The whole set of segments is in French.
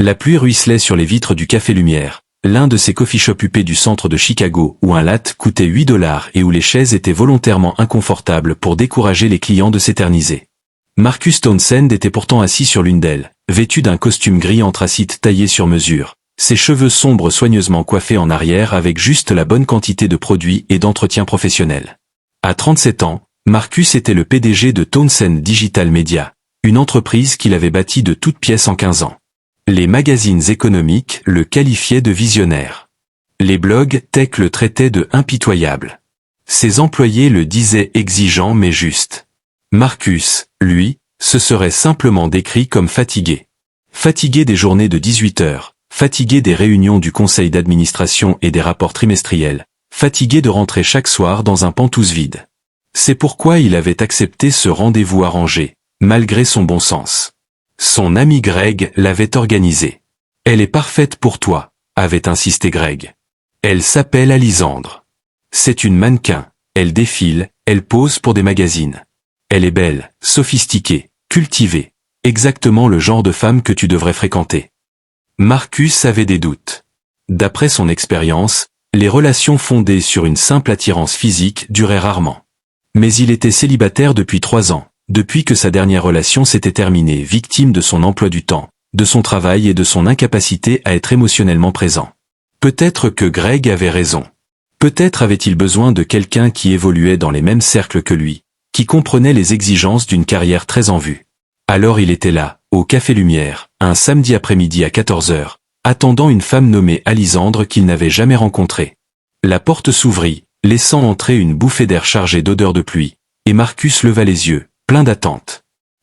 La pluie ruisselait sur les vitres du Café Lumière, l'un de ces coffee shops huppés du centre de Chicago où un latte coûtait 8 $ et où les chaises étaient volontairement inconfortables pour décourager les clients de s'éterniser. Marcus Townsend était pourtant assis sur l'une d'elles, vêtu d'un costume gris anthracite taillé sur mesure, ses cheveux sombres soigneusement coiffés en arrière avec juste la bonne quantité de produits et d'entretien professionnel. À 37 ans, Marcus était le PDG de Townsend Digital Media, une entreprise qu'il avait bâtie de toutes pièces en 15 ans. Les magazines économiques le qualifiaient de visionnaire. Les blogs tech le traitaient de impitoyable. Ses employés le disaient exigeant mais juste. Marcus, lui, se serait simplement décrit comme fatigué. Fatigué des journées de 18 heures, fatigué des réunions du conseil d'administration et des rapports trimestriels, fatigué de rentrer chaque soir dans un pantouse vide. C'est pourquoi il avait accepté ce rendez-vous arrangé, malgré son bon sens. Son ami Greg l'avait organisé. « Elle est parfaite pour toi », avait insisté Greg. « Elle s'appelle Alisandre. C'est une mannequin, elle défile, elle pose pour des magazines. Elle est belle, sophistiquée, cultivée, exactement le genre de femme que tu devrais fréquenter. » Marcus avait des doutes. D'après son expérience, les relations fondées sur une simple attirance physique duraient rarement. Mais il était célibataire depuis 3 ans, depuis que sa dernière relation s'était terminée, victime de son emploi du temps, de son travail et de son incapacité à être émotionnellement présent. Peut-être que Greg avait raison. Peut-être avait-il besoin de quelqu'un qui évoluait dans les mêmes cercles que lui, qui comprenait les exigences d'une carrière très en vue. Alors il était là, au Café Lumière, un samedi après-midi à 14 h, attendant une femme nommée Alisandre qu'il n'avait jamais rencontrée. La porte s'ouvrit, laissant entrer une bouffée d'air chargée d'odeur de pluie, et Marcus leva les yeux, plein d'attente.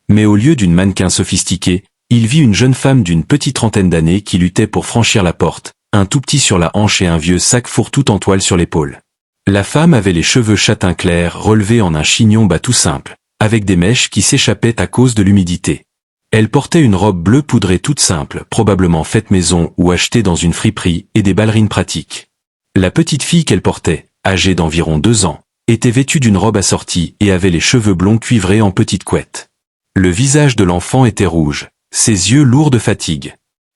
Mais au lieu d'une mannequin sophistiquée, il vit une jeune femme d'une petite trentaine d'années qui luttait pour franchir la porte, un tout petit sur la hanche et un vieux sac fourre-tout en toile sur l'épaule. La femme avait les cheveux châtain clair relevés en un chignon bas tout simple, avec des mèches qui s'échappaient à cause de l'humidité. Elle portait une robe bleue poudrée toute simple, probablement faite maison ou achetée dans une friperie, et des ballerines pratiques. La petite fille qu'elle portait, âgée d'environ 2 ans, était vêtue d'une robe assortie et avait les cheveux blonds cuivrés en petites couettes. Le visage de l'enfant était rouge, ses yeux lourds de fatigue.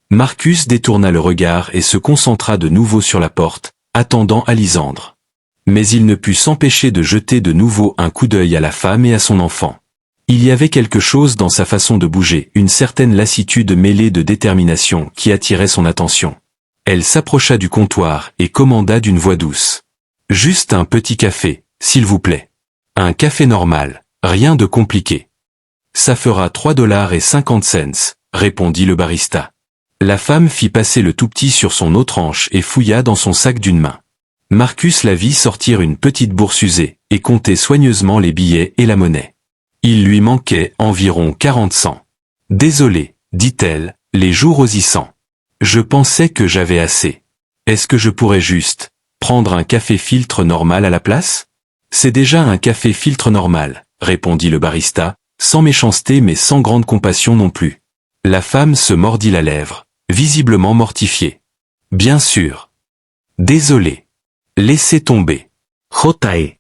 Marcus détourna le regard et se concentra de nouveau sur la porte, attendant Alisandre. Mais il ne put s'empêcher de jeter de nouveau un coup d'œil à la femme et à son enfant. Il y avait quelque chose dans sa façon de bouger, une certaine lassitude mêlée de détermination qui attirait son attention. Elle s'approcha du comptoir et commanda d'une voix douce. « Juste un petit café, s'il vous plaît. Un café normal, rien de compliqué. »« Ça fera 3,50 $, répondit le barista. La femme fit passer le tout-petit sur son autre hanche et fouilla dans son sac d'une main. Marcus la vit sortir une petite bourse usée et compter soigneusement les billets et la monnaie. Il lui manquait environ 40 cents. « Désolé, dit-elle, les joues rosissant. Je pensais que j'avais assez. Est-ce que je pourrais juste prendre un café filtre normal à la place ? » « C'est déjà un café filtre normal, répondit le barista, sans méchanceté mais sans grande compassion non plus. La femme se mordit la lèvre, visiblement mortifiée. « Bien sûr. Désolé. Laissez tomber. J.E.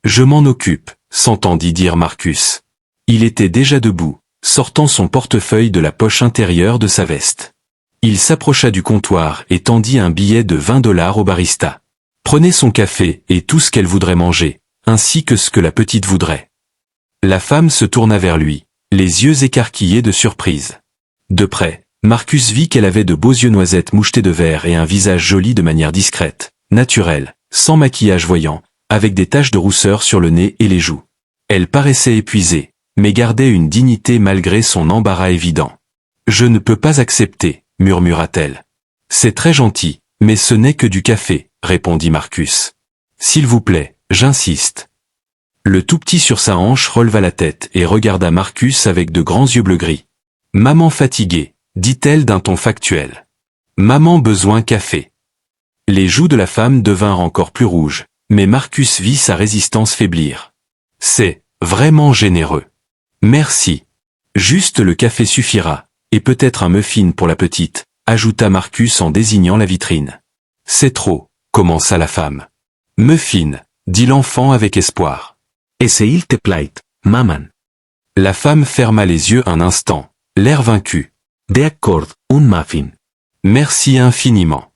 Je m'en occupe, s'entendit dire Marcus. Il était déjà debout, sortant son portefeuille de la poche intérieure de sa veste. Il s'approcha du comptoir et tendit un billet de 20 $ au barista. Prenez son café et tout ce qu'elle voudrait manger, ainsi que ce que la petite voudrait. La femme se tourna vers lui, les yeux écarquillés de surprise. De près, Marcus vit qu'elle avait de beaux yeux noisettes mouchetés de vert et un visage joli de manière discrète, naturelle, sans maquillage voyant, avec des taches de rousseur sur le nez et les joues. Elle paraissait épuisée, mais gardait une dignité malgré son embarras évident. « Je ne peux pas accepter, » murmura-t-elle. « C'est très gentil, mais ce n'est que du café, » répondit Marcus. « S'il vous plaît, j'insiste. » Le tout-petit sur sa hanche releva la tête et regarda Marcus avec de grands yeux bleu-gris. « Maman fatiguée, » dit-elle d'un ton factuel. « Maman besoin café. » Les joues de la femme devinrent encore plus rouges, mais Marcus vit sa résistance faiblir. « C'est vraiment généreux. Merci. Juste le café suffira, et peut-être un muffin pour la petite, » ajouta Marcus en désignant la vitrine. « C'est trop, » commença la femme. « Muffin, » dit l'enfant avec espoir. « Et c'est il te plaît, maman. » La femme ferma les yeux un instant, l'air vaincu. « D'accord, un muffin. » Merci infiniment.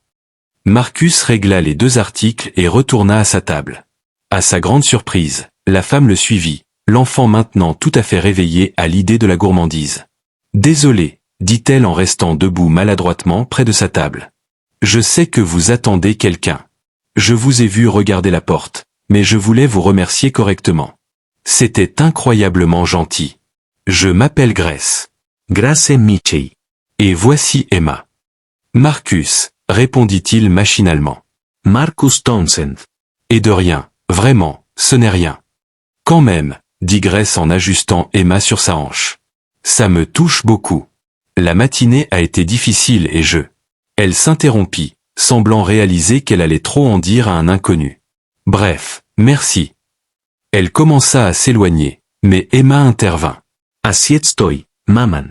Marcus régla les 2 articles et retourna à sa table. À sa grande surprise, la femme le suivit, l'enfant maintenant tout à fait réveillé à l'idée de la gourmandise. « Désolé, dit-elle en restant debout maladroitement près de sa table. Je sais que vous attendez quelqu'un. Je vous ai vu regarder la porte, mais je voulais vous remercier correctement. C'était incroyablement gentil. Je m'appelle Grace. Grace Mitchell. Et voici Emma. Marcus, répondit-il machinalement. Marcus Townsend. Et de rien, vraiment, ce n'est rien. Quand même, dit Grace en ajustant Emma sur sa hanche. Ça me touche beaucoup. La matinée a été difficile et je... Elle s'interrompit, semblant réaliser qu'elle allait trop en dire à un inconnu. Bref, merci. Elle commença à s'éloigner, mais Emma intervint. Así estoy, maman.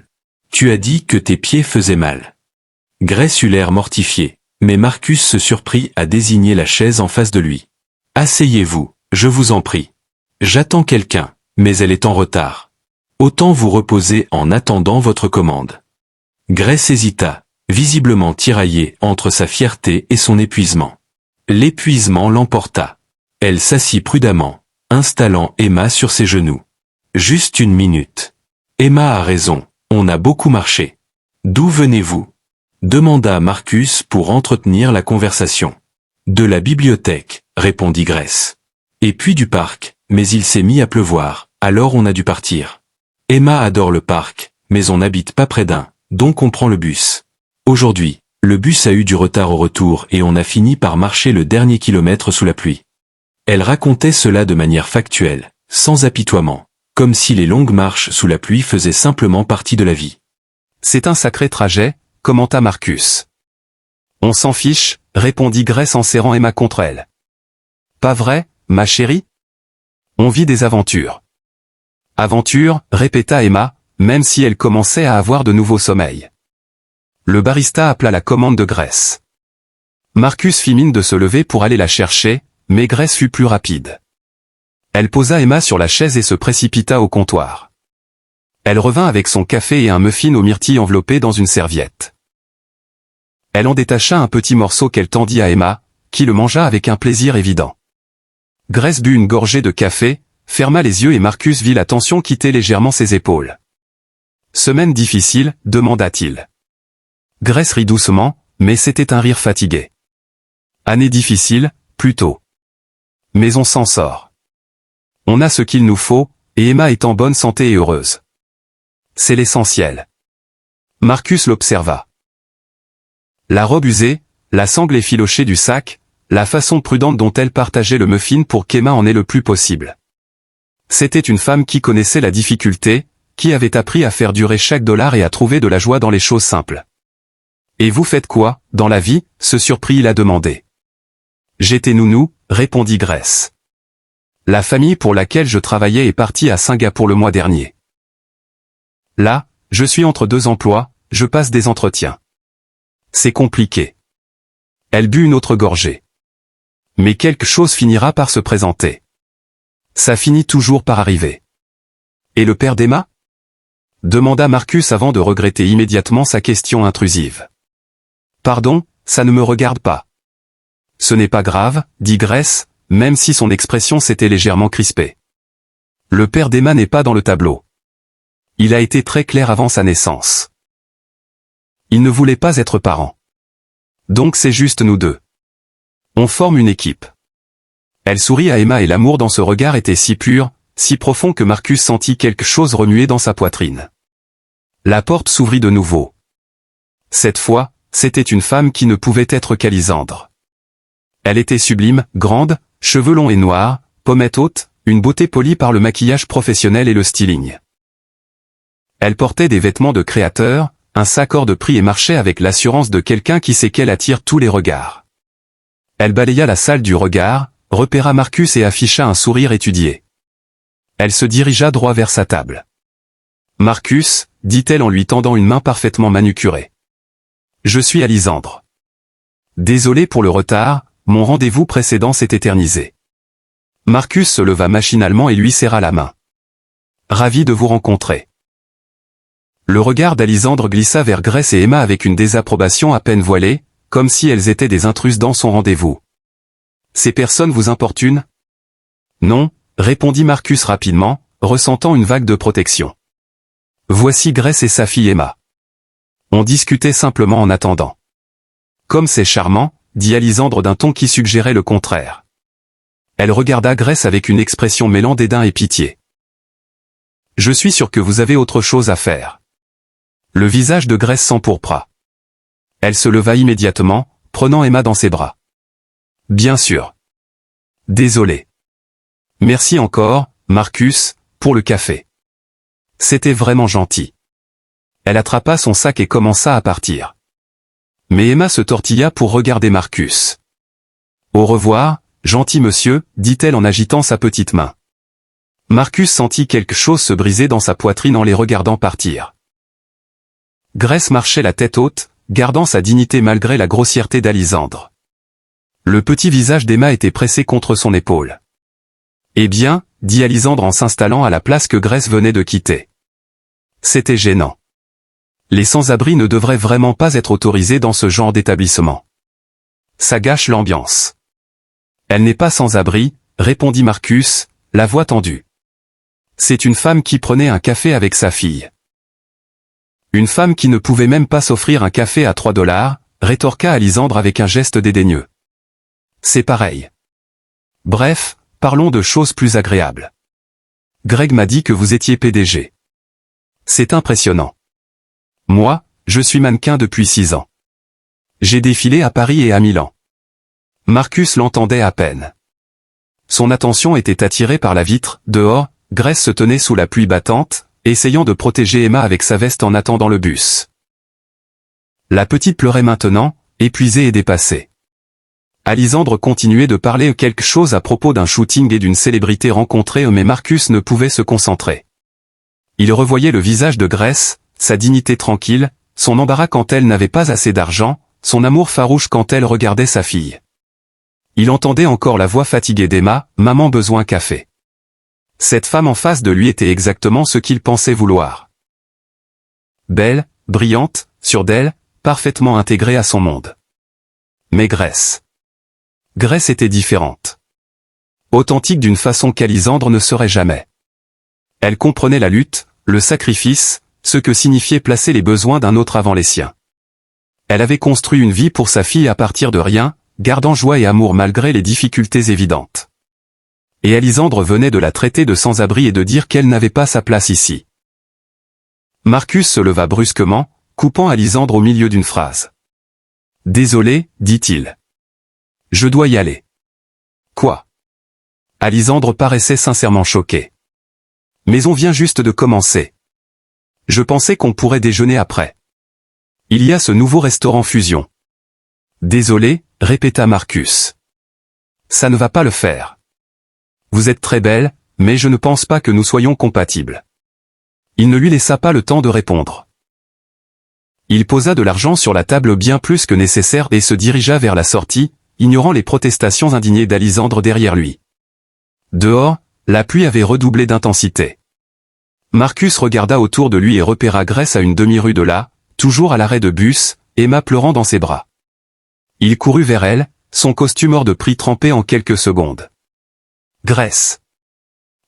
Tu as dit que tes pieds faisaient mal. Grace eut l'air mortifié, mais Marcus se surprit à désigner la chaise en face de lui. Asseyez-vous, je vous en prie. J'attends quelqu'un, mais elle est en retard. Autant vous reposer en attendant votre commande. Grace hésita, visiblement tiraillée entre sa fierté et son épuisement. L'épuisement l'emporta. Elle s'assit prudemment, installant Emma sur ses genoux. Juste une minute. Emma a raison, on a beaucoup marché. D'où venez-vous? Demanda Marcus pour entretenir la conversation. De la bibliothèque, répondit Grace. Et puis du parc, mais il s'est mis à pleuvoir, alors on a dû partir. Emma adore le parc, mais on n'habite pas près d'un, donc on prend le bus. Aujourd'hui, le bus a eu du retard au retour et on a fini par marcher le dernier kilomètre sous la pluie. Elle racontait cela de manière factuelle, sans apitoiement, comme si les longues marches sous la pluie faisaient simplement partie de la vie. C'est un sacré trajet, commenta Marcus. On s'en fiche, répondit Grace en serrant Emma contre elle. Pas vrai, ma chérie? On vit des aventures. Aventures, répéta Emma, même si elle commençait à avoir de nouveaux sommeils. Le barista appela la commande de Grace. Marcus fit mine de se lever pour aller la chercher, mais Grace fut plus rapide. Elle posa Emma sur la chaise et se précipita au comptoir. Elle revint avec son café et un muffin aux myrtilles enveloppé dans une serviette. Elle en détacha un petit morceau qu'elle tendit à Emma, qui le mangea avec un plaisir évident. Grace but une gorgée de café, ferma les yeux et Marcus vit la tension quitter légèrement ses épaules. « Semaine difficile ?» demanda-t-il. Grace rit doucement, mais c'était un rire fatigué. « Année difficile, plutôt. Mais on s'en sort. On a ce qu'il nous faut, et Emma est en bonne santé et heureuse. C'est l'essentiel. » Marcus l'observa. La robe usée, la sangle effilochée du sac, la façon prudente dont elle partageait le muffin pour qu'Emma en ait le plus possible. C'était une femme qui connaissait la difficulté, qui avait appris à faire durer chaque dollar et à trouver de la joie dans les choses simples. « Et vous faites quoi, dans la vie ?» se surprit-il à demander. « J'étais nounou », répondit Grace. « La famille pour laquelle je travaillais est partie à Singapour le mois dernier. Là, je suis entre 2 emplois, je passe des entretiens. C'est compliqué. » Elle but une autre gorgée. « Mais quelque chose finira par se présenter. Ça finit toujours par arriver. »« Et le père d'Emma ?» demanda Marcus avant de regretter immédiatement sa question intrusive. « Pardon, ça ne me regarde pas. »« Ce n'est pas grave, » dit Grace, même si son expression s'était légèrement crispée. « Le père d'Emma n'est pas dans le tableau. Il a été très clair avant sa naissance. Il ne voulait pas être parent. Donc c'est juste nous deux. On forme une équipe. » Elle sourit à Emma et l'amour dans ce regard était si pur, si profond que Marcus sentit quelque chose remuer dans sa poitrine. La porte s'ouvrit de nouveau. Cette fois, c'était une femme qui ne pouvait être qu'Alisandre. Elle était sublime, grande, cheveux longs et noirs, pommettes hautes, une beauté polie par le maquillage professionnel et le styling. Elle portait des vêtements de créateur, un sac hors de prix et marchait avec l'assurance de quelqu'un qui sait qu'elle attire tous les regards. Elle balaya la salle du regard, repéra Marcus et afficha un sourire étudié. Elle se dirigea droit vers sa table. « Marcus, » dit-elle en lui tendant une main parfaitement manucurée. « Je suis Alisandre. Désolé pour le retard, mon rendez-vous précédent s'est éternisé. » Marcus se leva machinalement et lui serra la main. « Ravi de vous rencontrer. » Le regard d'Alisandre glissa vers Grace et Emma avec une désapprobation à peine voilée, comme si elles étaient des intruses dans son rendez-vous. « Ces personnes vous importunent » ? « Non, » répondit Marcus rapidement, ressentant une vague de protection. « Voici Grace et sa fille Emma. On discutait simplement en attendant. »« Comme c'est charmant, » dit Alisandre d'un ton qui suggérait le contraire. Elle regarda Grace avec une expression mêlant dédain et pitié. « Je suis sûr que vous avez autre chose à faire. » Le visage de Grace s'empourpra. Elle se leva immédiatement, prenant Emma dans ses bras. « Bien sûr. Désolé. Merci encore, Marcus, pour le café. C'était vraiment gentil. » Elle attrapa son sac et commença à partir. Mais Emma se tortilla pour regarder Marcus. « Au revoir, gentil monsieur, dit-elle en agitant sa petite main. Marcus sentit quelque chose se briser dans sa poitrine en les regardant partir. Grace marchait la tête haute, gardant sa dignité malgré la grossièreté d'Alisandre. Le petit visage d'Emma était pressé contre son épaule. « Eh bien, » dit Alisandre en s'installant à la place que Grace venait de quitter. C'était gênant. Les sans-abri ne devraient vraiment pas être autorisés dans ce genre d'établissement. Ça gâche l'ambiance. Elle n'est pas sans-abri, répondit Marcus, la voix tendue. C'est une femme qui prenait un café avec sa fille. Une femme qui ne pouvait même pas s'offrir un café à 3 $, rétorqua Alisandre avec un geste dédaigneux. C'est pareil. Bref, parlons de choses plus agréables. Greg m'a dit que vous étiez PDG. C'est impressionnant. Moi, je suis mannequin depuis 6 ans. J'ai défilé à Paris et à Milan. Marcus l'entendait à peine. Son attention était attirée par la vitre, dehors, Grace se tenait sous la pluie battante, essayant de protéger Emma avec sa veste en attendant le bus. La petite pleurait maintenant, épuisée et dépassée. Alisandre continuait de parler quelque chose à propos d'un shooting et d'une célébrité rencontrée mais Marcus ne pouvait se concentrer. Il revoyait le visage de Grace, sa dignité tranquille, son embarras quand elle n'avait pas assez d'argent, son amour farouche quand elle regardait sa fille. Il entendait encore la voix fatiguée d'Emma, « Maman besoin café ». Cette femme en face de lui était exactement ce qu'il pensait vouloir. Belle, brillante, sûre d'elle, parfaitement intégrée à son monde. Mais Grace était différente. Authentique d'une façon qu'Alisandre ne serait jamais. Elle comprenait la lutte, le sacrifice, ce que signifiait placer les besoins d'un autre avant les siens. Elle avait construit une vie pour sa fille à partir de rien, gardant joie et amour malgré les difficultés évidentes. Et Alisandre venait de la traiter de sans-abri et de dire qu'elle n'avait pas sa place ici. Marcus se leva brusquement, coupant Alisandre au milieu d'une phrase. « Désolé, dit-il. Je dois y aller. » Quoi ? Alisandre paraissait sincèrement choqué. « Mais on vient juste de commencer. Je pensais qu'on pourrait déjeuner après. Il y a ce nouveau restaurant Fusion. » Désolé, répéta Marcus. Ça ne va pas le faire. Vous êtes très belle, mais je ne pense pas que nous soyons compatibles. Il ne lui laissa pas le temps de répondre. Il posa de l'argent sur la table bien plus que nécessaire et se dirigea vers la sortie, ignorant les protestations indignées d'Alisandre derrière lui. Dehors, la pluie avait redoublé d'intensité. Marcus regarda autour de lui et repéra Grace à une demi-rue de là, toujours à l'arrêt de bus, Emma pleurant dans ses bras. Il courut vers elle, son costume hors de prix trempé en quelques secondes. Grace.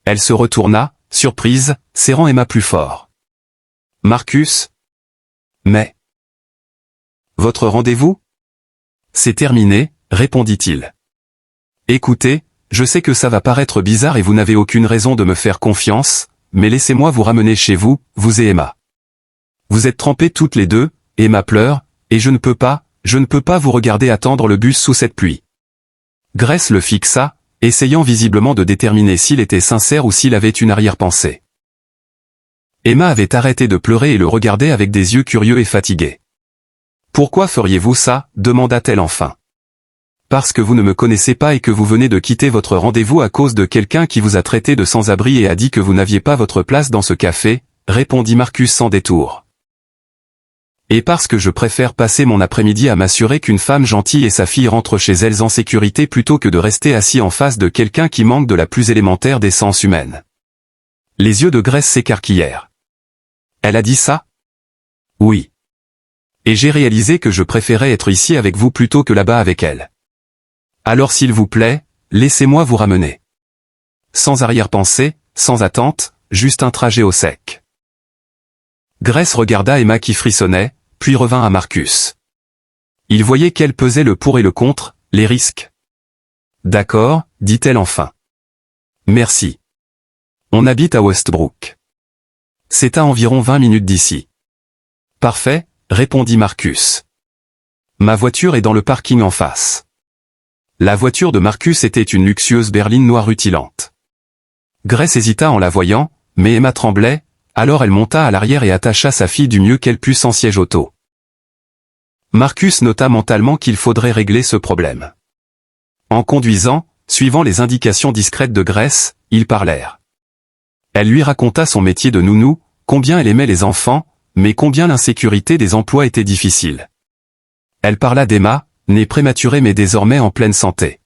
Elle se retourna, surprise, serrant Emma plus fort. Marcus. Mais. Votre rendez-vous ? C'est terminé, répondit-il. Écoutez, je sais que ça va paraître bizarre et vous n'avez aucune raison de me faire confiance, mais laissez-moi vous ramener chez vous, vous et Emma. Vous êtes trempées toutes les deux, Emma pleure, et je ne peux pas vous regarder attendre le bus sous cette pluie. Grace le fixa, essayant visiblement de déterminer s'il était sincère ou s'il avait une arrière-pensée. Emma avait arrêté de pleurer et le regardait avec des yeux curieux et fatigués. « Pourquoi feriez-vous ça ?» demanda-t-elle enfin. « Parce que vous ne me connaissez pas et que vous venez de quitter votre rendez-vous à cause de quelqu'un qui vous a traité de sans-abri et a dit que vous n'aviez pas votre place dans ce café », répondit Marcus sans détour. « Et parce que je préfère passer mon après-midi à m'assurer qu'une femme gentille et sa fille rentrent chez elles en sécurité plutôt que de rester assis en face de quelqu'un qui manque de la plus élémentaire décence humaine. » Les yeux de Grace s'écarquillèrent. « Elle a dit ça ? Oui. Et j'ai réalisé que je préférais être ici avec vous plutôt que là-bas avec elle. Alors s'il vous plaît, laissez-moi vous ramener. Sans arrière-pensée, sans attente, juste un trajet au sec. Grace regarda Emma qui frissonnait, puis revint à Marcus. Il voyait qu'elle pesait le pour et le contre, les risques. D'accord, dit-elle enfin. Merci. On habite à Westbrook. C'est à environ 20 minutes d'ici. Parfait, répondit Marcus. Ma voiture est dans le parking en face. La voiture de Marcus était une luxueuse berline noire rutilante. Grace hésita en la voyant, mais Emma tremblait, alors elle monta à l'arrière et attacha sa fille du mieux qu'elle put sans siège auto. Marcus nota mentalement qu'il faudrait régler ce problème. En conduisant, suivant les indications discrètes de Grace, ils parlèrent. Elle lui raconta son métier de nounou, combien elle aimait les enfants, mais combien l'insécurité des emplois était difficile. Elle parla d'Emma, née prématurée mais désormais en pleine santé.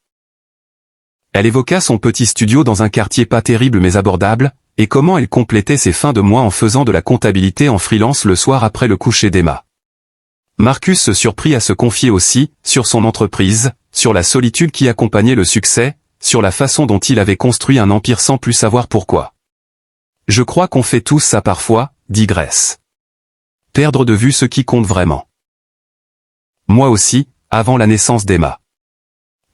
Elle évoqua son petit studio dans un quartier pas terrible mais abordable, et comment elle complétait ses fins de mois en faisant de la comptabilité en freelance le soir après le coucher d'Emma. Marcus se surprit à se confier aussi, sur son entreprise, sur la solitude qui accompagnait le succès, sur la façon dont il avait construit un empire sans plus savoir pourquoi. « Je crois qu'on fait tous ça parfois, » dit Grace. « Perdre de vue ce qui compte vraiment. » Moi aussi, avant la naissance d'Emma.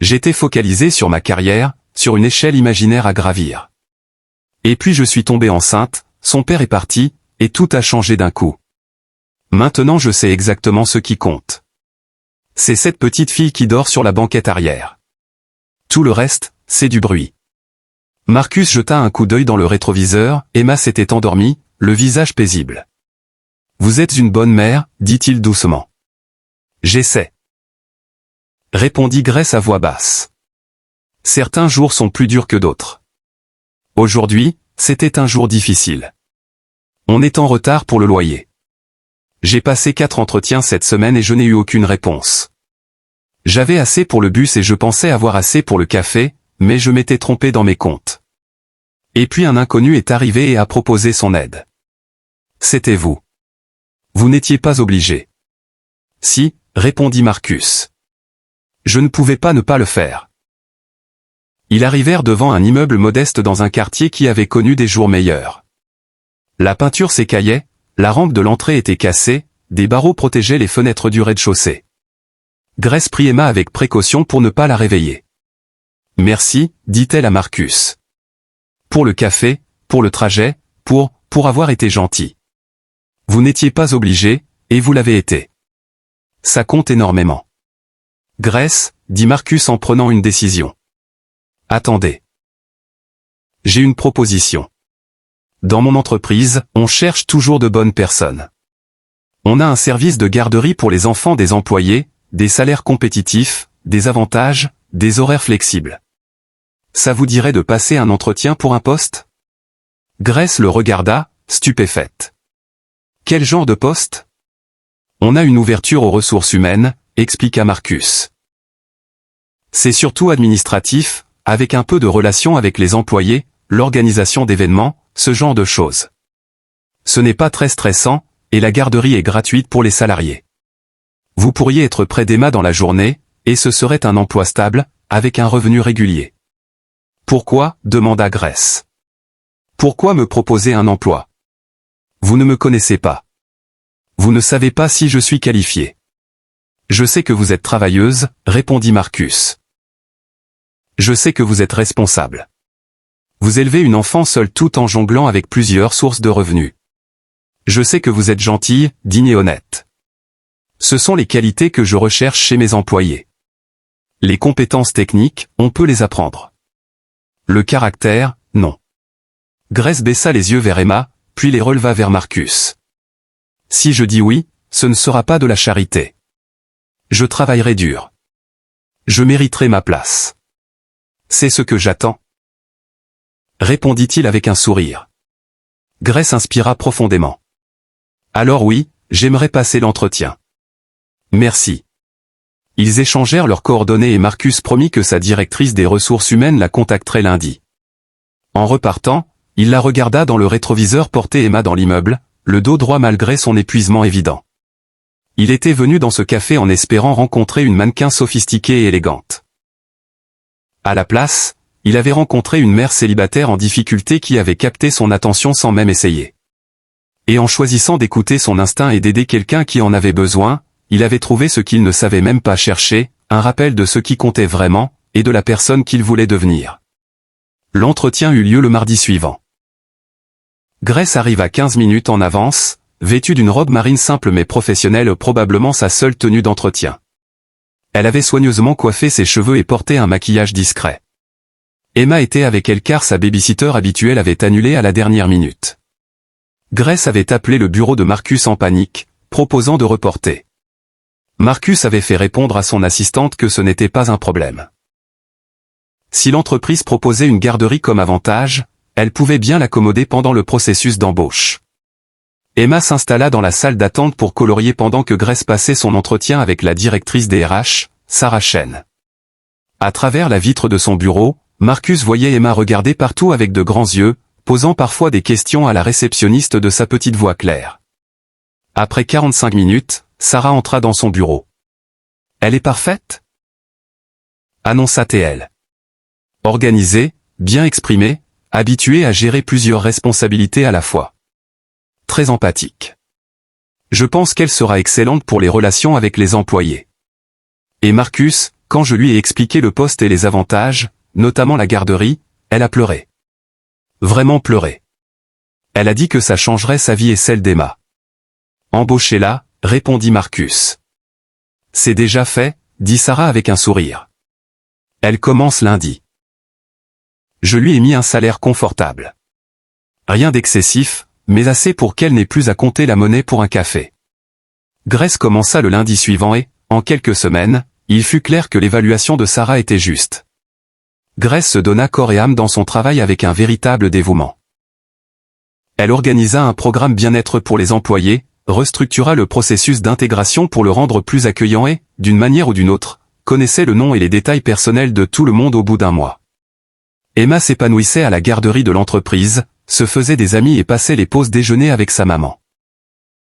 J'étais focalisé sur ma carrière, sur une échelle imaginaire à gravir. Et puis je suis tombé enceinte, son père est parti, et tout a changé d'un coup. Maintenant je sais exactement ce qui compte. C'est cette petite fille qui dort sur la banquette arrière. Tout le reste, c'est du bruit. Marcus jeta un coup d'œil dans le rétroviseur, Emma s'était endormie, le visage paisible. « Vous êtes une bonne mère, dit-il doucement. »« J'essaie. » Répondit Grace à voix basse. « Certains jours sont plus durs que d'autres. Aujourd'hui, c'était un jour difficile. On est en retard pour le loyer. J'ai passé 4 entretiens cette semaine et je n'ai eu aucune réponse. J'avais assez pour le bus et je pensais avoir assez pour le café, mais je m'étais trompé dans mes comptes. Et puis un inconnu est arrivé et a proposé son aide. C'était vous. Vous n'étiez pas obligé. Si, répondit Marcus. Je ne pouvais pas ne pas le faire. Ils arrivèrent devant un immeuble modeste dans un quartier qui avait connu des jours meilleurs. La peinture s'écaillait, la rampe de l'entrée était cassée, des barreaux protégeaient les fenêtres du rez-de-chaussée. Grace prit Emma avec précaution pour ne pas la réveiller. « Merci, dit-elle à Marcus. Pour le café, pour le trajet, pour avoir été gentil. Vous n'étiez pas obligé, et vous l'avez été. Ça compte énormément. » Grace, dit Marcus en prenant une décision. « Attendez. J'ai une proposition. Dans mon entreprise, on cherche toujours de bonnes personnes. On a un service de garderie pour les enfants des employés, des salaires compétitifs, des avantages, des horaires flexibles. Ça vous dirait de passer un entretien pour un poste ? » Grace le regarda, stupéfaite. « Quel genre de poste ? » On a une ouverture aux ressources humaines, expliqua Marcus. C'est surtout administratif, avec un peu de relation avec les employés, l'organisation d'événements, ce genre de choses. Ce n'est pas très stressant, et la garderie est gratuite pour les salariés. Vous pourriez être près d'Emma dans la journée, et ce serait un emploi stable, avec un revenu régulier. Pourquoi ? Demanda Grace. Pourquoi me proposer un emploi ? Vous ne me connaissez pas. Vous ne savez pas si je suis qualifié. Je sais que vous êtes travailleuse, répondit Marcus. Je sais que vous êtes responsable. Vous élevez une enfant seule tout en jonglant avec plusieurs sources de revenus. Je sais que vous êtes gentille, digne et honnête. Ce sont les qualités que je recherche chez mes employés. Les compétences techniques, on peut les apprendre. Le caractère, non. Grace baissa les yeux vers Emma, puis les releva vers Marcus. Si je dis oui, ce ne sera pas de la charité. Je travaillerai dur. Je mériterai ma place. C'est ce que j'attends. Répondit-il avec un sourire. Grace inspira profondément. Alors oui, j'aimerais passer l'entretien. Merci. Ils échangèrent leurs coordonnées et Marcus promit que sa directrice des ressources humaines la contacterait lundi. En repartant, il la regarda dans le rétroviseur porter Emma dans l'immeuble, le dos droit malgré son épuisement évident. Il était venu dans ce café en espérant rencontrer une mannequin sophistiquée et élégante. À la place, il avait rencontré une mère célibataire en difficulté qui avait capté son attention sans même essayer. Et en choisissant d'écouter son instinct et d'aider quelqu'un qui en avait besoin, il avait trouvé ce qu'il ne savait même pas chercher, un rappel de ce qui comptait vraiment, et de la personne qu'il voulait devenir. L'entretien eut lieu le mardi suivant. Grace arriva 15 minutes en avance, vêtue d'une robe marine simple mais professionnelle, probablement sa seule tenue d'entretien. Elle avait soigneusement coiffé ses cheveux et portait un maquillage discret. Emma était avec elle car sa babysitter habituelle avait annulé à la dernière minute. Grace avait appelé le bureau de Marcus en panique, proposant de reporter. Marcus avait fait répondre à son assistante que ce n'était pas un problème. Si l'entreprise proposait une garderie comme avantage, elle pouvait bien l'accommoder pendant le processus d'embauche. Emma s'installa dans la salle d'attente pour colorier pendant que Grace passait son entretien avec la directrice des RH, Sarah Chen. À travers la vitre de son bureau, Marcus voyait Emma regarder partout avec de grands yeux, posant parfois des questions à la réceptionniste de sa petite voix claire. Après 45 minutes, Sarah entra dans son bureau. « Elle est parfaite ?» annonça-t-elle. Organisée, bien exprimée, habituée à gérer plusieurs responsabilités à la fois. Très empathique. Je pense qu'elle sera excellente pour les relations avec les employés. Et Marcus, quand je lui ai expliqué le poste et les avantages, notamment la garderie, elle a pleuré. Vraiment pleuré. Elle a dit que ça changerait sa vie et celle d'Emma. Embauchez-la, répondit Marcus. C'est déjà fait, dit Sarah avec un sourire. Elle commence lundi. Je lui ai mis un salaire confortable. Rien d'excessif, mais assez pour qu'elle n'ait plus à compter la monnaie pour un café. Grace commença le lundi suivant et, en quelques semaines, il fut clair que l'évaluation de Sarah était juste. Grace se donna corps et âme dans son travail avec un véritable dévouement. Elle organisa un programme bien-être pour les employés, restructura le processus d'intégration pour le rendre plus accueillant et, d'une manière ou d'une autre, connaissait le nom et les détails personnels de tout le monde au bout d'un mois. Emma s'épanouissait à la garderie de l'entreprise, se faisait des amis et passait les pauses déjeuner avec sa maman.